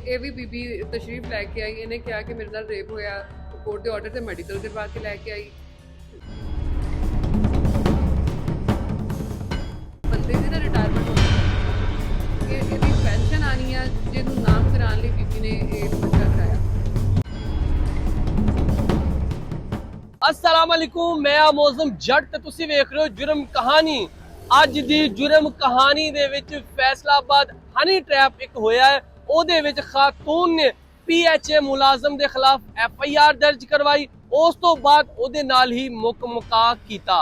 ਇਹ ਵੀ ਬੀਬੀ ਤਸ਼ਰੀਫ ਲੈ ਕੇ ਆਈ। ਇਹਨੇ ਕਿਹਾ ਕਿ ਮੇਰੇ ਨਾਲ ਰੇਪ ਹੋਇਆ, ਕੋਰਟ ਦੇ ਆਰਡਰ ਤੇ ਮੈਡੀਕਲ ਕਰਵਾ ਕੇ ਲੈ ਕੇ ਆਈ। ਬੰਦੇ ਦੀ ਨਾ ਰਿਟਾਇਰਮੈਂਟ ਹੋਣੀ, ਇਹਦੀ ਪੈਨਸ਼ਨ ਆਣੀ ਆ, ਜਿਹਨੂੰ ਨਾਮ ਕਰਾਉਣ ਲਈ ਬੀਬੀ ਨੇ ਇਹ ਬੱਚਾ ਕਰਾਇਆ। अस्सलाम वालेकुम, मैं मौसम जट ते तुसी वेख रहे हो जुर्म कहानी। ਅੱਜ ਦੀ जुर्म कहानी ਦੇ ਵਿੱਚ फैसलाबाद हनी ट्रैप ਇੱਕ ਹੋਇਆ ਹੈ। ਉਹਦੇ ਵਿੱਚ ਖਾਤੂਨ ਨੇ PHA ਮੁਲਾਜ਼ਮ ਦੇ ਖਿਲਾਫ FIR ਦਰਜ ਕਰਵਾਈ। ਉਸ ਤੋਂ ਬਾਅਦ ਉਹਦੇ ਨਾਲ ਹੀ ਮੁਕਾ ਕੀਤਾ।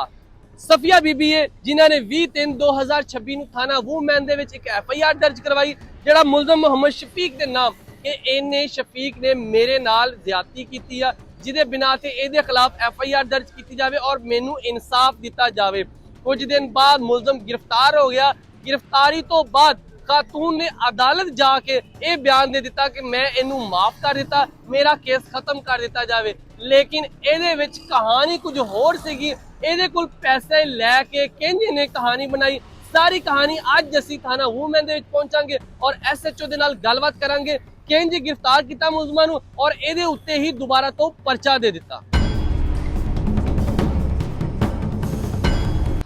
ਸਫੀਆ ਬੀਬੀ ਹੈ ਜਿਨ੍ਹਾਂ ਨੇ 20/3/2026 ਨੂੰ ਥਾਣਾ ਵੂਮੈਨ ਦੇ ਵਿੱਚ ਇੱਕ FIR ਦਰਜ ਕਰਵਾਈ। ਜਿਹੜਾ ਮੁਲਜ਼ਮ ਮੁਹੰਮਦ ਸ਼ਫੀਕ ਦੇ ਨਾਮ ਕਿ ਇਹਨੇ ਸ਼ਫੀਕ ਨੇ ਮੇਰੇ ਨਾਲ ਜ਼ਿਆਦਤੀ ਕੀਤੀ ਆ, ਜਿਹਦੇ ਬਿਨਾਂ ਤੇ ਇਹਦੇ ਖਿਲਾਫ FIR ਦਰਜ ਕੀਤੀ ਜਾਵੇ ਔਰ ਮੈਨੂੰ ਇਨਸਾਫ ਦਿੱਤਾ ਜਾਵੇ। ਕੁਝ ਦਿਨ ਬਾਅਦ ਮੁਲਜ਼ਮ गिरफ्तार हो गया। गिरफ्तारी तो बाद खातून ने अदालत जाके ये बयान दे दिता कि मैं इनू माफ कर दिता, मेरा केस खत्म कर दिता जावे। लेकिन ਇਹਦੇ ਵਿੱਚ कहानी कुछ होर ਸੀਗੀ। ਇਹਦੇ ਕੋਲ पैसे लैके किंज ने कहानी बनाई। सारी कहानी ਅੱਜ ਅਸੀਂ ਥਾਣਾ ਵੂਮੈਨ ਦੇ ਵਿੱਚ ਪਹੁੰਚਾਂਗੇ ਔਰ SHO ਦੇ ਨਾਲ ਗੱਲਬਾਤ ਕਰਾਂਗੇ ਕਿੰਜ गिरफ्तार ਕੀਤਾ ਮੁਲਜ਼ਮਾਂ ਨੂੰ ਔਰ ਇਹਦੇ ਉੱਤੇ ਹੀ ਦੁਬਾਰਾ ਤੋਂ ਪਰਚਾ ਦੇ ਦਿੱਤਾ।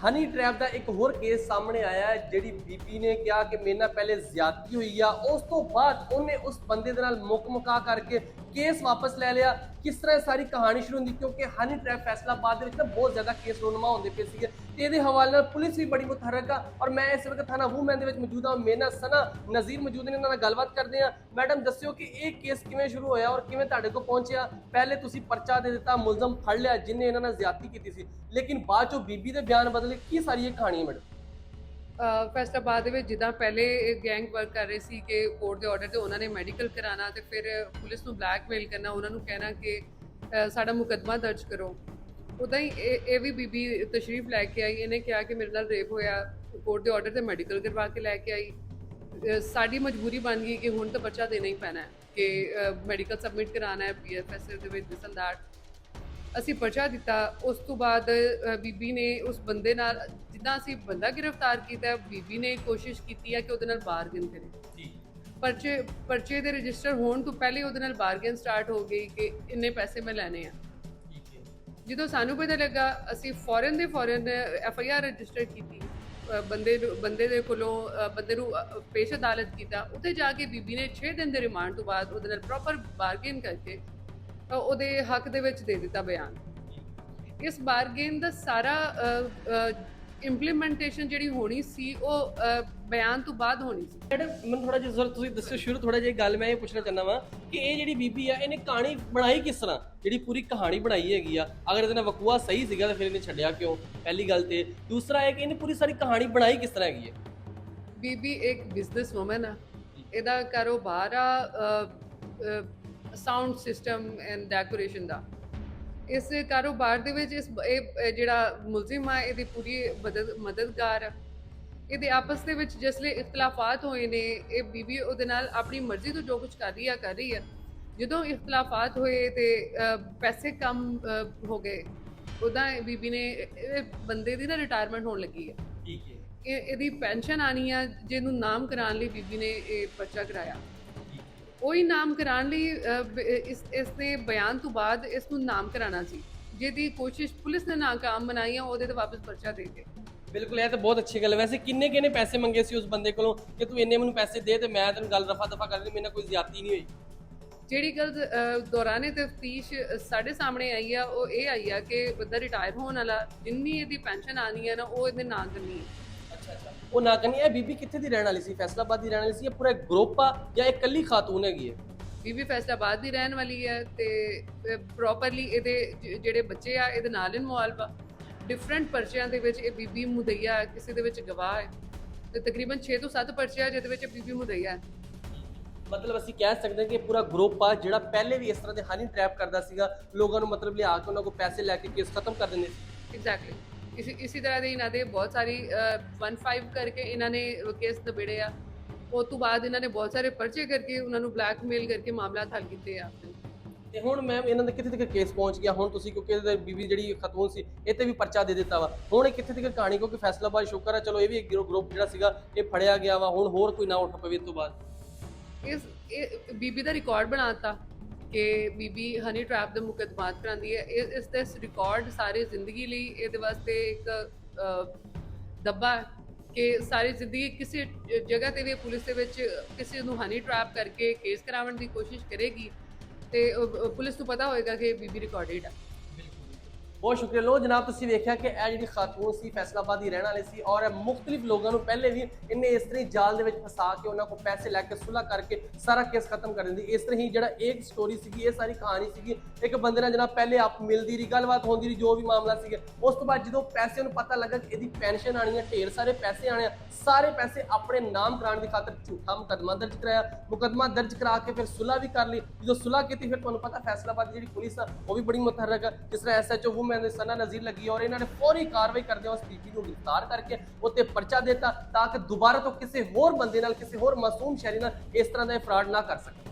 हनी ट्रैप का एक होर केस सामने आया है। जिहड़ी बीबी ने कहा कि मेरे नाल पहले ज्यादती हुई आ, उस तो बाद उन्हें उस बंदे दे नाल मुका करके केस वापस ले लिया। किस तरह सारी कहानी शुरू हुई क्योंकि हनी ट्रैप फैसलाबाद दे विच ना बहुत ज्यादा केस रोनमा होंदे पे सीगे ते इहदे हवाले नाल पुलिस भी बड़ी मुतहरक आ और मैं इस वक्त थाना वूमैन दे विच मौजूद हां। मेरे नाल सना नज़ीर मौजूद ने, इन्हां नाल गलबात करदे हां। मैडम दस्सिओ कि इह केस किवें शुरू होया और किवें तुहाडे कोल पहुंचिया। पहले तुसीं परचा दे दित्ता, मुलजम फड़ लिया जिन्हें इन्हां नाल ज्यादती कीती सी, लेकिन बाद चों बीबी दे बयान बदले। की सारी ये कहानी है मैडम? ਫੈਸਲਾਬਾਦ ਦੇ ਵਿੱਚ ਜਿੱਦਾਂ ਪਹਿਲੇ ਗੈਂਗ ਵਰਕ ਕਰ ਰਹੇ ਸੀ ਕਿ ਕੋਰਟ ਦੇ ਆਰਡਰ ਤੇ ਉਹਨਾਂ ਨੇ ਮੈਡੀਕਲ ਕਰਾਣਾ ਤੇ ਫਿਰ ਪੁਲਿਸ ਨੂੰ ਬਲੈਕਮੇਲ ਕਰਨਾ, ਉਹਨਾਂ ਨੂੰ ਕਹਿਣਾ ਕਿ ਸਾਡਾ ਮੁਕੱਦਮਾ ਦਰਜ ਕਰੋ। ਉਦਾਂ ਹੀ ਇਹ ਵੀ ਬੀਬੀ ਤਸ਼ਰੀਫ ਲੈ ਕੇ ਆਈ। ਇਹਨੇ ਕਿਹਾ ਕਿ ਮੇਰੇ ਨਾਲ ਰੇਪ ਹੋਇਆ, ਕੋਰਟ ਦੇ ਆਰਡਰ ਤੇ ਮੈਡੀਕਲ ਕਰਵਾ ਕੇ ਲੈ ਕੇ ਆਈ। ਸਾਡੀ ਮਜਬੂਰੀ ਬਣ ਗਈ ਕਿ ਹੁਣ ਤਾਂ ਬੱਚਾ ਦੇਣਾ ਹੀ ਪੈਣਾ ਹੈ ਕਿ ਮੈਡੀਕਲ ਸਬਮਿਟ ਕਰਾਉਣਾ ਹੈ PFS ਦੇ ਵਿੱਚ ਦਿਸ ਐਂਡ ਦੈਟ। ਅਸੀਂ ਪਰਚਾ ਦਿੱਤਾ। ਉਸ ਤੋਂ ਬਾਅਦ ਬੀਬੀ ਨੇ ਉਸ ਬੰਦੇ ਨਾਲ, ਜਿੱਦਾਂ ਅਸੀਂ ਬੰਦਾ ਗ੍ਰਿਫਤਾਰ ਕੀਤਾ, ਬੀਬੀ ਨੇ ਕੋਸ਼ਿਸ਼ ਕੀਤੀ ਹੈ ਕਿ ਉਹਦੇ ਨਾਲ ਬਾਰਗੇਨ ਕਰੇ। ਪਰਚੇ ਦੇ ਰਜਿਸਟਰ ਹੋਣ ਤੋਂ ਪਹਿਲੇ ਉਹਦੇ ਨਾਲ ਬਾਰਗੇਨ ਸਟਾਰਟ ਹੋ ਗਈ ਕਿ ਇੰਨੇ ਪੈਸੇ ਮੈਂ ਲੈਣੇ ਆ। ਜਦੋਂ ਸਾਨੂੰ ਪਤਾ ਲੱਗਾ ਅਸੀਂ ਫੌਰਨ FIR ਰਜਿਸਟਰ ਕੀਤੀ। ਬੰਦੇ ਦੇ ਕੋਲੋਂ ਬੰਦੇ ਨੂੰ ਪੇਸ਼ ਅਦਾਲਤ ਕੀਤਾ। ਉੱਥੇ ਜਾ ਕੇ ਬੀਬੀ ਨੇ 6 ਦਿਨ ਦੇ ਰਿਮਾਂਡ ਤੋਂ ਬਾਅਦ ਉਹਦੇ ਨਾਲ ਪ੍ਰੋਪਰ ਬਾਰਗੇਨ ਕਰਕੇ ਉਹਦੇ ਹੱਕ ਦੇ ਵਿੱਚ ਦੇ ਦਿੱਤਾ ਬਿਆਨ। ਇਸ ਬਾਰਗੇਨ ਦਾ ਸਾਰਾ ਇੰਪਲੀਮੈਂਟੇਸ਼ਨ ਜਿਹੜੀ ਹੋਣੀ ਸੀ ਉਹ ਬਿਆਨ ਤੋਂ ਬਾਅਦ ਹੋਣੀ ਸੀ। ਮੈਡਮ ਮੈਨੂੰ ਥੋੜਾ ਜਿਹਾ ਜ਼ਰਾ ਤੁਸੀਂ ਦੱਸੋ ਸ਼ੁਰੂ ਥੋੜਾ ਜਿਹਾ ਗੱਲ ਮੈਂ ਇਹ ਪੁੱਛਣਾ ਚਾਹੁੰਦਾ ਵਾਂ ਕਿ ਇਹ ਜਿਹੜੀ ਬੀਬੀ ਆ ਇਹਨੇ ਕਹਾਣੀ ਬਣਾਈ ਕਿਸ ਤਰ੍ਹਾਂ? ਜਿਹੜੀ ਪੂਰੀ ਕਹਾਣੀ ਬਣਾਈ ਹੈਗੀ ਆ, ਅਗਰ ਇਹਦੇ ਨਾਲ ਵਕੂਆ ਸਹੀ ਸੀਗਾ ਤਾਂ ਫਿਰ ਇਹਨੇ ਛੱਡਿਆ ਕਿਉਂ? ਪਹਿਲੀ ਗੱਲ ਤੇ ਦੂਸਰਾ ਹੈ ਕਿ ਇਹਨੇ ਪੂਰੀ ਸਾਰੀ ਕਹਾਣੀ ਬਣਾਈ ਕਿਸ ਤਰ੍ਹਾਂ ਹੈਗੀ ਹੈ? ਬੀਬੀ ਇੱਕ ਬਿਜ਼ਨਸ ਵੂਮਨ ਆ। ਇਹਦਾ ਕਾਰੋਬਾਰ ਆ ਸਾਊਂਡ ਸਿਸਟਮ ਐਂਡ ਡੈਕੋਰੇਸ਼ਨ ਦਾ। ਇਸ ਕਾਰੋਬਾਰ ਦੇ ਵਿੱਚ ਇਹ ਜਿਹੜਾ ਮੁਲਜ਼ਮ ਆ ਇਹਦੀ ਪੂਰੀ ਮਦਦਗਾਰ ਆ। ਇਹਦੇ ਆਪਸ ਦੇ ਵਿੱਚ ਜਿਸਲੇ ਇਖਤਲਾਫਾਤ ਹੋਏ ਨੇ, ਇਹ ਬੀਬੀ ਉਹਦੇ ਨਾਲ ਆਪਣੀ ਮਰਜ਼ੀ ਤੋਂ ਜੋ ਕੁਝ ਕਰ ਰਹੀ ਆ। ਜਦੋਂ ਇਖਤਲਾਫਾਤ ਹੋਏ ਤੇ ਪੈਸੇ ਕਮ ਹੋ ਗਏ, ਉਦਾਂ ਬੀਬੀ ਨੇ ਬੰਦੇ ਦੀ ਨਾ ਰਿਟਾਇਰਮੈਂਟ ਹੋਣ ਲੱਗੀ ਹੈ। ਠੀਕ ਹੈ। ਇਹਦੀ ਪੈਨਸ਼ਨ ਆਣੀ ਆ, ਜਿਹਨੂੰ ਨਾਮ ਕਰਾਉਣ ਲਈ ਬੀਬੀ ਨੇ ਇਹ ਪਰਚਾ ਕਰਾਇਆ। ਉਹੀ ਨਾਮ ਕਰਾਉਣ ਲਈ ਇਸ ਦੇ ਬਿਆਨ ਤੋਂ ਬਾਅਦ ਇਸ ਨੂੰ ਨਾਮ ਕਰਾਉਣਾ ਸੀ, ਜਿਹਦੀ ਕੋਸ਼ਿਸ਼ ਪੁਲਿਸ ਨੇ ਨਾਕਾਮ ਬਣਾਈ ਆ। ਉਹਦੇ ਤੇ ਵਾਪਸ ਪਰਚਾ ਦੇ ਕੇ ਬਿਲਕੁਲ ਇਹ ਤਾਂ ਬਹੁਤ ਅੱਛੀ ਗੱਲ ਹੈ। ਵੈਸੇ ਕਿੰਨੇ ਪੈਸੇ ਮੰਗੇ ਸੀ ਉਸ ਬੰਦੇ ਕੋਲੋਂ ਕਿ ਤੂੰ ਇੰਨੇ ਮੈਨੂੰ ਪੈਸੇ ਦੇ ਤੇ ਮੈਂ ਤੈਨੂੰ ਗੱਲ ਰਫਾ ਦਫਾ ਕਰ ਦੇ, ਮੇਰੇ ਨਾਲ ਕੋਈ ਜ਼ਿਆਦਤੀ ਨਹੀਂ ਹੋਈ? ਜਿਹੜੀ ਗੱਲ ਦੌਰਾਨੇ ਤਫਤੀਸ਼ ਸਾਡੇ ਸਾਹਮਣੇ ਆਈ ਆ ਉਹ ਇਹ ਆਈ ਆ ਕਿ ਬੰਦਾ ਰਿਟਾਇਰ ਹੋਣ ਵਾਲਾ, ਜਿੰਨੀ ਇਹਦੀ ਪੈਨਸ਼ਨ ਆਣੀ ਹੈ ਨਾ ਉਹ ਇਹਦੇ ਨਾਂ ਕਰਨੀ ਹੈ। ਉਹ ਨਾ ਕਰਨੀ। ਇਹ ਬੀਬੀ ਕਿੱਥੇ ਦੀ ਰਹਿਣ ਵਾਲੀ ਸੀ? ਫੈਸਲਾਬਾਦ ਦੀ ਰਹਿਣ ਵਾਲੀ ਸੀ ਜਾਂ ਪੂਰਾ ਗਰੁੱਪ ਆ ਜਾਂ ਇੱਕ ਇਕੱਲੀ ਖਾਤੂਨ ਹੈਗੀ ਹੈ? ਬੀਬੀ ਫੈਸਲਾਬਾਦ ਦੀ ਰਹਿਣ ਵਾਲੀ ਹੈ ਤੇ ਪ੍ਰੋਪਰਲੀ ਇਹਦੇ ਜਿਹੜੇ ਬੱਚੇ ਆ ਇਹਦੇ ਨਾਲ ਇਨਵੋਲਵ ਆ। ਡਿਫਰੈਂਟ ਪਰਚਿਆਂ ਦੇ ਵਿੱਚ ਇਹ ਬੀਬੀ ਮੁਦਈਆ ਹੈ, ਕਿਸੇ ਦੇ ਵਿੱਚ ਗਵਾਹ ਹੈ ਤੇ ਤਕਰੀਬਨ 6 ਤੋਂ 7 ਪਰਚੇ ਆ ਜਿਹਦੇ ਵਿੱਚ ਬੀਬੀ ਮੁਦਈਆ ਹੈ। ਮਤਲਬ ਅਸੀਂ ਕਹਿ ਸਕਦੇ ਹਾਂ ਕਿ ਪੂਰਾ ਗਰੁੱਪ ਆ ਜਿਹੜਾ ਪਹਿਲੇ ਵੀ ਇਸ ਤਰ੍ਹਾਂ ਦੇ ਹਨੀ ਟ੍ਰੈਪ ਕਰਦਾ ਸੀਗਾ, ਲੋਕਾਂ ਨੂੰ ਮਤਲਬ ਲਿਆ ਕੇ ਉਹਨਾਂ ਕੋਲ ਪੈਸੇ ਲੈ ਕੇ ਕੇਸ ਖਤਮ ਕਰ ਦਿੰਦੇ ਸੀ। ਐਗਜ਼ੈਕਟਲੀ ਇਸੀ ਤਰ੍ਹਾਂ ਦੇ ਇਹਨਾਂ ਦੇ ਬਹੁਤ ਸਾਰੀ 15 ਕਰਕੇ ਇਹਨਾਂ ਨੇ ਕੇਸ ਨਿਬੇੜੇ ਆ। ਉਸ ਤੋਂ ਬਾਅਦ ਇਹਨਾਂ ਨੇ ਬਹੁਤ ਸਾਰੇ ਪਰਚੇ ਕਰਕੇ ਉਹਨਾਂ ਨੂੰ ਬਲੈਕਮੇਲ ਕਰਕੇ ਮਾਮਲਾ ਹੱਲ ਕੀਤੇ ਆ। ਤੇ ਹੁਣ ਮੈਮ ਇਹਨਾਂ ਦਾ ਕਿੱਥੇ ਤੱਕ ਕੇਸ ਪਹੁੰਚ ਗਿਆ ਹੁਣ? ਤੁਸੀਂ ਕਿਉਂਕਿ ਇਹਦੇ ਬੀਬੀ ਜਿਹੜੀ ਖਤੂਨ ਸੀ ਇਹ ਤੇ ਵੀ ਪਰਚਾ ਦੇ ਦਿੱਤਾ ਵਾ, ਹੁਣ ਇਹ ਕਿੱਥੇ ਤੱਕ ਕਹਾਣੀ? ਕਿਉਂਕਿ ਫੈਸਲਾਬਾਦ ਸ਼ੁਕਰ ਹੈ ਚਲੋ ਇਹ ਵੀ ਇੱਕ ਗਰੁੱਪ ਜਿਹੜਾ ਸੀਗਾ ਇਹ ਫੜਿਆ ਗਿਆ ਵਾ, ਹੁਣ ਹੋਰ ਕੋਈ ਨਾ ਉੱਠ ਪਵੇ ਇਸ ਤੋਂ ਬਾਅਦ। ਇਸ ਬੀਬੀ ਦਾ ਰਿਕਾਰਡ ਬਣਾਤਾ ਕਿ ਬੀਬੀ ਹਨੀ ਟਰੈਪ ਦੇ ਮੁਕੱਦਮਾਤ ਕਰਾਉਂਦੀ ਹੈ। ਇਸ ਦਾ ਰਿਕਾਰਡ ਸਾਰੀ ਜ਼ਿੰਦਗੀ ਲਈ ਇਹਦੇ ਵਾਸਤੇ ਇੱਕ ਦੱਬਾ ਹੈ ਕਿ ਸਾਰੀ ਜ਼ਿੰਦਗੀ ਕਿਸੇ ਜਗ੍ਹਾ ਤੇ ਵੀ ਪੁਲਿਸ ਦੇ ਵਿੱਚ ਕਿਸੇ ਨੂੰ ਹਨੀ ਟਰੈਪ ਕਰਕੇ ਕੇਸ ਕਰਾਉਣ ਦੀ ਕੋਸ਼ਿਸ਼ ਕਰੇਗੀ ਤੇ ਪੁਲਿਸ ਨੂੰ ਪਤਾ ਹੋਏਗਾ ਕਿ ਬੀਬੀ ਰਿਕਾਰਡਡ ਹੈ। ਬਹੁਤ ਸ਼ੁਕਰੀਆ। ਲੋ ਜਨਾਬ, ਤੁਸੀਂ ਵੇਖਿਆ ਕਿ ਇਹ ਜਿਹੜੀ ਖਾਤੂਨ ਸੀ ਫੈਸਲਾਬਾਦ ਦੀ ਰਹਿਣ ਵਾਲੀ ਸੀ ਔਰ ਮੁxtਲਿਫ ਲੋਕਾਂ ਨੂੰ ਪਹਿਲੇ ਵੀ ਇਹਨੇ ਇਸ ਤਰ੍ਹਾਂ ਜਾਲ ਦੇ ਵਿੱਚ ਫਸਾ ਕੇ ਉਹਨਾਂ ਕੋਲ ਪੈਸੇ ਲੈ ਕੇ ਸੁਲ੍ਹਾ ਕਰਕੇ ਸਾਰਾ ਕੇਸ ਖਤਮ ਕਰ ਦਿੰਦੀ। ਇਸ ਤਰ੍ਹਾਂ ਹੀ ਜਿਹੜਾ ਇੱਕ ਸਟੋਰੀ ਸੀਗੀ, ਇਹ ਸਾਰੀ ਕਹਾਣੀ ਸੀਗੀ ਇੱਕ ਬੰਦੇ ਨਾਲ ਜਨਾਬ ਪਹਿਲੇ ਆਪ ਮਿਲਦੀ ਰਹੀ, ਗੱਲਬਾਤ ਹੁੰਦੀ ਰਹੀ, ਜੋ ਵੀ ਮਾਮਲਾ ਸੀਗਾ। ਉਸ ਤੋਂ ਬਾਅਦ ਜਦੋਂ ਪੈਸੇ ਨੂੰ ਪਤਾ ਲੱਗਾ ਕਿ ਇਹਦੀ ਪੈਨਸ਼ਨ ਆਣੀ ਹੈ, ਢੇਰ ਸਾਰੇ ਪੈਸੇ ਆਣੇ ਆ, ਸਾਰੇ ਪੈਸੇ ਆਪਣੇ ਨਾਮ ਕਰਾਉਣ ਦੀ ਖਾਤਰ ਝੂਠਾ ਮੁਕੱਦਮਾ ਦਰਜ ਕਰਾਇਆ। ਮੁਕੱਦਮਾ ਦਰਜ ਕਰਾ ਕੇ ਫਿਰ ਸੁਲ੍ਹਾ ਵੀ ਕਰ ਲਈ। ਜਦੋਂ ਸੁਲ੍ਹਾ ਕੀਤੀ ਫਿਰ ਤੁਹਾਨੂੰ ਪਤਾ ਫੈਸਲਾਬਾਦ ਦੀ ਜਿਹੜੀ ਪੁਲਿਸ ਆ ਉਹ ਵੀ ਬੜੀ ਮੁਤਹਰਕ ਆ। ਜਿਸ ਤਰ੍ਹਾਂ ਐਸਐਚਓ ਵੂਮੈਨ ਸਨਾ ਨਜ਼ੀਰ ਲੱਗੀ ਔਰ ਇਹਨਾਂ ਨੇ ਫੌਰੀ ਕਾਰਵਾਈ ਕਰਦੇ ਉਸ ਬੀਬੀ ਨੂੰ ਗ੍ਰਿਫਤਾਰ ਕਰਕੇ ਉੱਤੇ ਪਰਚਾ ਦਿੱਤਾ ਤਾਂ ਕਿ ਦੁਬਾਰਾ ਤੋਂ ਕਿਸੇ ਹੋਰ ਬੰਦੇ ਨਾਲ, ਕਿਸੇ ਹੋਰ ਮਾਸੂਮ ਸ਼ਹਿਰੀ ਨਾਲ ਇਸ ਤਰ੍ਹਾਂ ਦਾ ਫਰਾਡ ਨਾ ਕਰ ਸਕਣ।